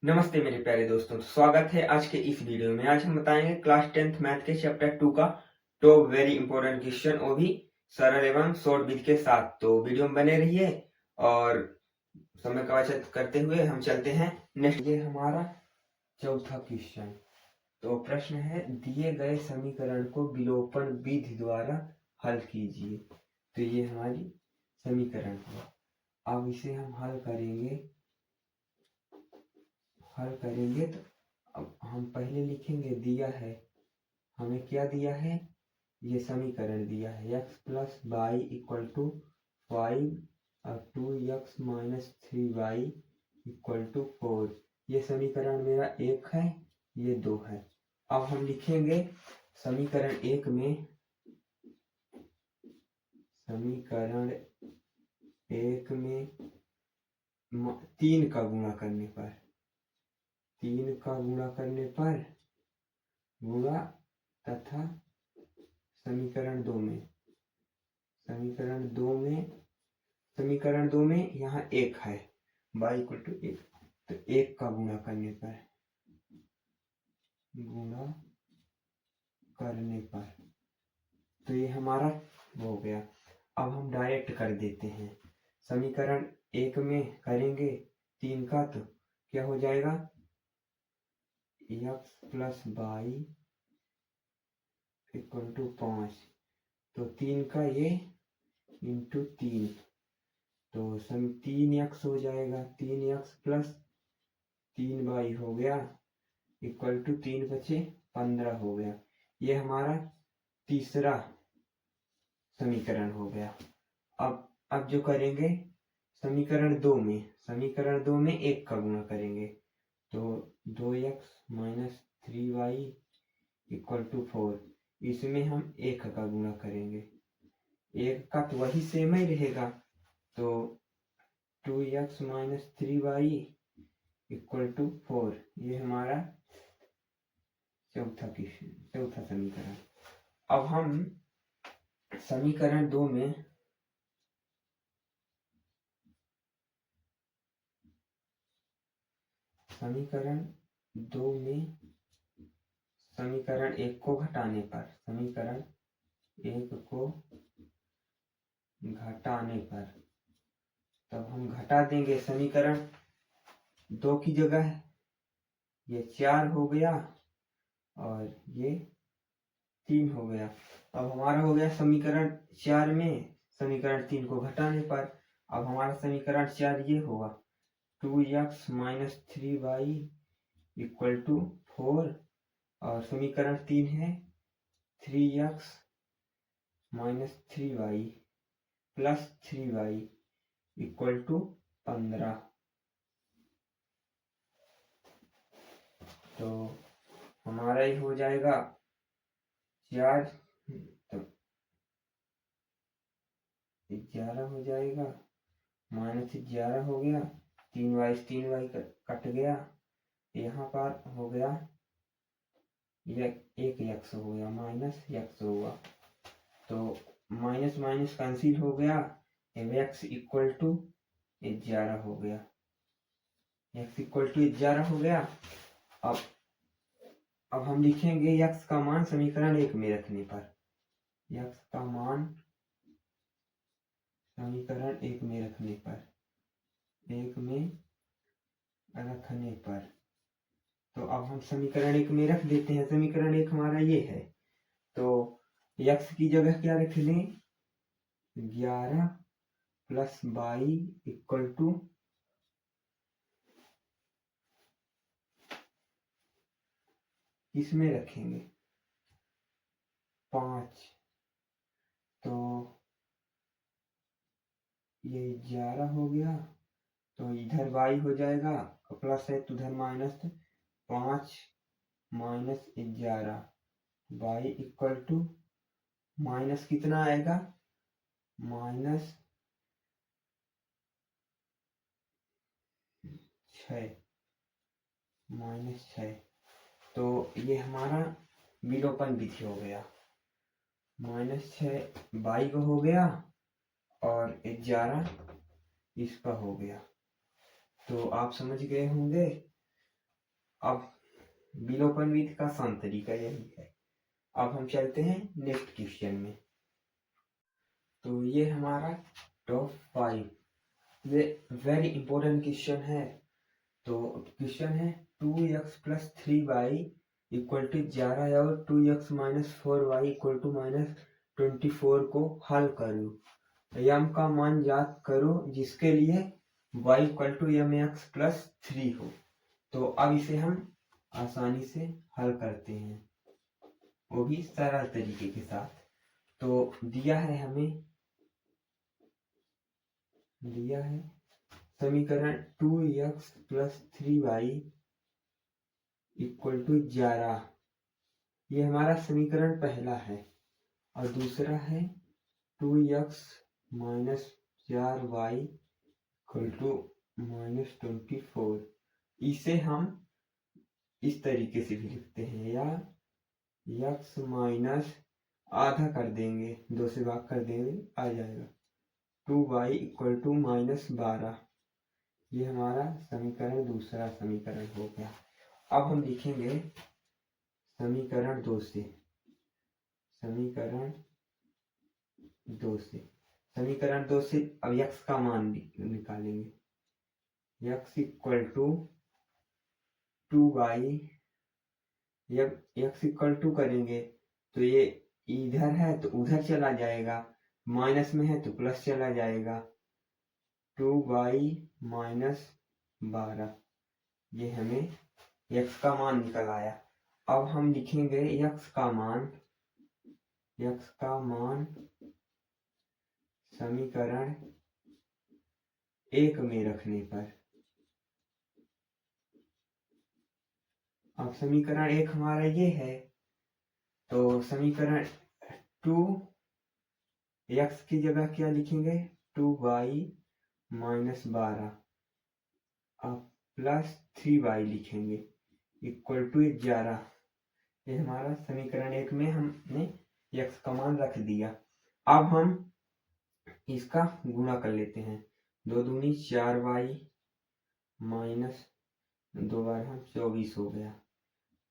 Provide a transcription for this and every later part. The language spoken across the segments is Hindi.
नमस्ते मेरे प्यारे दोस्तों, स्वागत है आज के इस वीडियो में। आज हम बताएंगे क्लास 10th मैथ के चैप्टर 2 का टॉप वेरी इंपॉर्टेंट क्वेश्चन, वो भी सरल एवं शॉर्ट विधि के साथ। तो वीडियो में बने रहिए और समय का बचत करते हुए हम चलते हैं नेक्स्ट। ये हमारा चौथा क्वेश्चन। तो प्रश्न है, दिए गए समीकरण को विलोपन विधि द्वारा हल कीजिए। तो ये हमारी समीकरण है। अब इसे हम हल करेंगे तो अब हम पहले लिखेंगे, दिया है हमें, क्या दिया है, ये समीकरण दिया है x plus y equal to 5 और 2x minus 3y equal to 4। ये समीकरण मेरा 1 है, ये 2 है। अब हम लिखेंगे समीकरण 1 में, समीकरण 1 में 3 का गुणा करने पर, 3 का गुणा करने पर गुणा, तथा समीकरण 2 में, समीकरण दो में यहाँ 1 है, y इक्वल टू 1, तो 1 का गुणा करने पर, तो ये हमारा हो गया। अब हम डायरेक्ट कर देते हैं। समीकरण 1 में करेंगे 3 का, तो क्या हो जाएगा, x plus y equal to 5, तो 3 का ये इंटू 3, तो 3x हो जाएगा, 3x प्लस 3y हो गया इक्वल टू 3 बचे 15 हो गया। ये हमारा तीसरा समीकरण हो गया। अब जो करेंगे समीकरण 2 में 1 का गुणा करेंगे, तो 2x minus 3y equal to 4, इसमें हम 1 का गुणा करेंगे, 1 का तो वही सेम ही रहेगा, तो 2x minus 3y equal to 4। ये हमारा चौथा समीकरण। अब हम समीकरण 2 में समीकरण 1 को घटाने पर, तब हम घटा देंगे। समीकरण 2 की जगह ये 4 हो गया और ये 3 हो गया। अब हमारा हो गया समीकरण 4 में समीकरण 3 को घटाने पर, अब हमारा समीकरण 4 ये होगा, 2x minus 3y equal to 4, और समीकरण 3 है 3x minus 3y plus 3y equal to 15। तो हमारा ही हो जाएगा 4, तो 11 हो जाएगा, माइनस 11 हो गया, 3y कट गया, यहाँ पर हो गया एक x हो गया, माइनस x होगा, तो माइनस माइनस कैंसिल हो गया, x इक्वल टू 11 हो गया, x इक्वल टू 11 हो गया। अब हम लिखेंगे x का मान समीकरण 1 में रखने पर, x का मान समीकरण 1 में रखने पर, तो अब हम समीकरण 1 में रख देते हैं। समीकरण 1 हमारा ये है, तो x की जगह क्या रख लें, 11 प्लस वाई इक्वल टू, इसमें रखेंगे 5, तो ये 11 हो गया, तो इधर y हो जाएगा, प्लस है तो उधर minus, 5 minus 11 y equal to, minus कितना आएगा, माइनस 6, तो ये हमारा विलोपन विधि हो गया, -6 y का हो गया और 11 इसका हो गया। तो आप समझ गए होंगे अब विलोपनविधि का आसान तरीका यही है। अब हम चलते हैं नेक्स्ट क्वेश्चन में। तो ये हमारा टॉप 5, ये वेरी इंपॉर्टेंट क्वेश्चन है। तो क्वेश्चन है 2x + 3y = 11 और 2x - 4y = -24 को हल करो। यम का मान ज्ञात करो जिसके लिए y = mx + 3 हो। तो अब इसे हम आसानी से हल करते हैं, वो भी सरल तरीके के साथ। तो दिया है समीकरण 2x + 3y = 11। ये हमारा समीकरण पहला है। और दूसरा है 2x - 4y = -24। इसे हम इस तरीके से भी लिखते हैं, या x माइनस आधा कर देंगे, 2 से भाग कर देंगे, आ जाएगा 2y = -12। ये हमारा समीकरण दूसरा समीकरण हो गया। अब हम लिखेंगे समीकरण 2 से। समीकरण 2 से अब x का मान निकालेंगे। x = 2y, जब x = करेंगे तो ये इधर है तो उधर चला जाएगा, माइनस में है तो प्लस चला जाएगा, 2y - 12। ये हमें x का मान निकल आया। अब हम लिखेंगे x का मान समीकरण 1 में रखने पर। अब समीकरण 1 हमारा ये है, तो समीकरण 2 x की जगह क्या लिखेंगे, 2y - 12 अब प्लस 3y लिखेंगे = 11। ये हमारा समीकरण 1 में हमने x का मान रख दिया। अब हम इसका गुणा कर लेते हैं। 2 दूनी 4y - 2 बार 24 हो गया,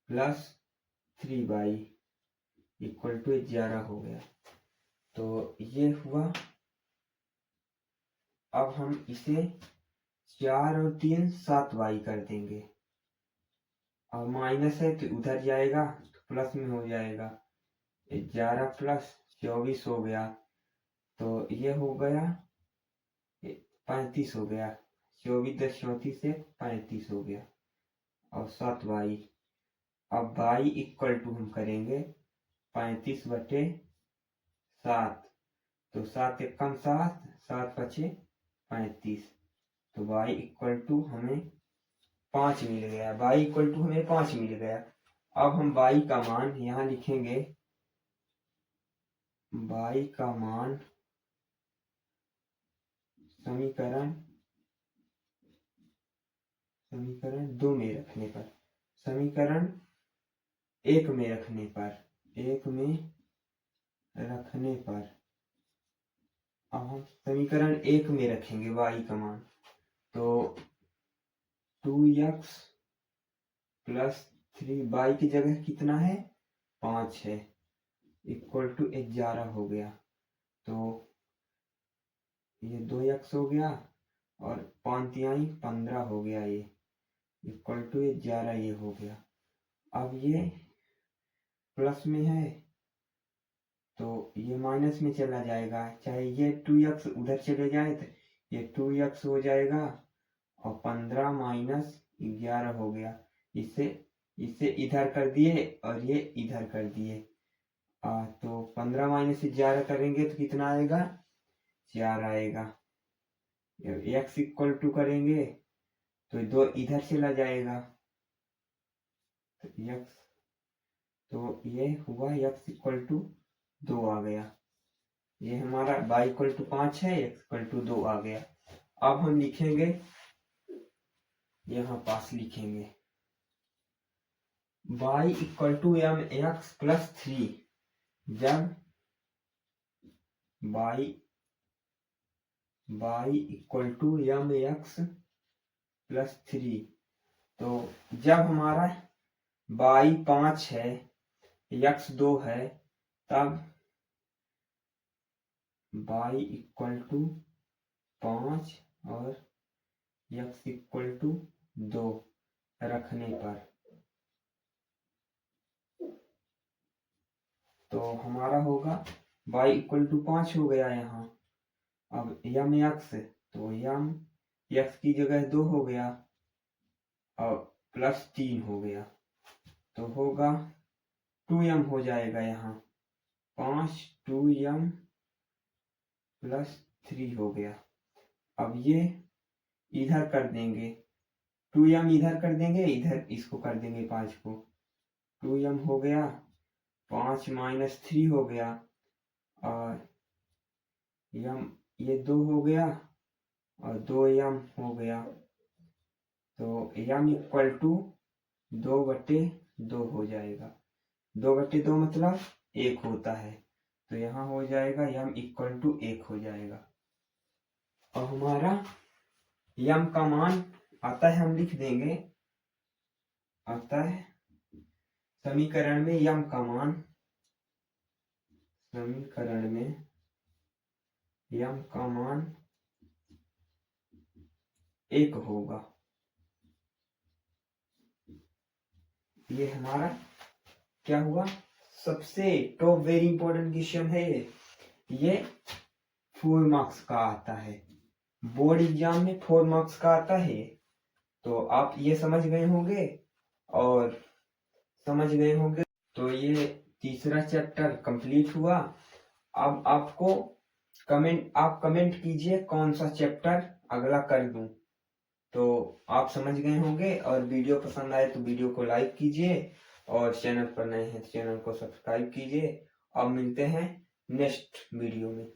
प्लस 3y = 11 हो गया। तो ये हुआ। अब हम इसे 4 और 3 7y कर देंगे। अब माइनस है तो उधर जाएगा तो प्लस में हो जाएगा, 11 + 24 हो गया, तो ये हो गया 35 हो गया। 24 + 34 से 35 हो गया और 7y। अब y = हम करेंगे 35/7, तो 7 × 1 = 7, 7 × 5 = 35, तो y = हमें 5 मिल गया। y = हमें 5 मिल गया। अब हम y का मान यहाँ लिखेंगे। y का मान समीकरण 2 में रखने पर, समीकरण 1 में रखने पर, अब हम समीकरण 1 में रखेंगे y का मान। तो 2x + 3y की जगह कितना है, 5 है, = 11 हो गया। तो ये 2x हो गया और 5 तिहाई 15 हो गया, ये = 11 ये हो गया। अब ये प्लस में है तो ये माइनस में चला जाएगा, चाहे ये 2x उधर चले जाए तो ये 2x हो जाएगा और 15 - 11 हो गया। इसे इधर कर दिए और ये इधर कर दिए। तो 15 - 11 करेंगे तो कितना आएगा, 4 आएगा। x = करेंगे तो 2 इधर चला जाएगा, तो ये हुआ x = 2 आ गया। ये हमारा y = 5 है, x = 2 आ गया। अब हम लिखेंगे, यहाँ पास लिखेंगे y = mx + 3। जब y = mx + 3, तो जब हमारा y 5 है, x 2 है, तब y इक्वल टू 5 और x इक्वल टू 2 रखने पर तो हमारा होगा y इक्वल टू 5 हो गया यहाँ। अब यम x, तो यम x की जगह 2 हो गया और प्लस 3 हो गया, तो होगा 2m हो जाएगा यहाँ। 5 2m प्लस 3 हो गया। अब ये इधर कर देंगे, 2m इधर कर देंगे, इधर इसको कर देंगे 5 को, 2m हो गया, 5 माइनस 3 हो गया और यम ये 2 हो गया और 2m हो गया, तो यम इक्वल टू 2/2 हो जाएगा। 2/2 मतलब 1 होता है, तो यहाँ हो जाएगा यम इक्वल टू 1 हो जाएगा। और हमारा यम का मान आता है, हम लिख देंगे, आता है समीकरण में यम का मान, समीकरण में यम का मान 1 होगा। ये हमारा क्या हुआ, सबसे टॉप वेरी इंपॉर्टेंट क्वेश्चन है ये 4 मार्क्स का आता है, बोर्ड एग्जाम में 4 मार्क्स का आता है। तो आप ये समझ गए होंगे और समझ गए होंगे, तो ये तीसरा चैप्टर कंप्लीट हुआ। अब आपको आप कमेंट कीजिए कौन सा चैप्टर अगला कर दूं, तो आप समझ गए होंगे। और वीडियो पसंद आए तो वीडियो को लाइक कीजिए और चैनल पर नए हैं तो चैनल को सब्सक्राइब कीजिए। अब मिलते हैं नेक्स्ट वीडियो में।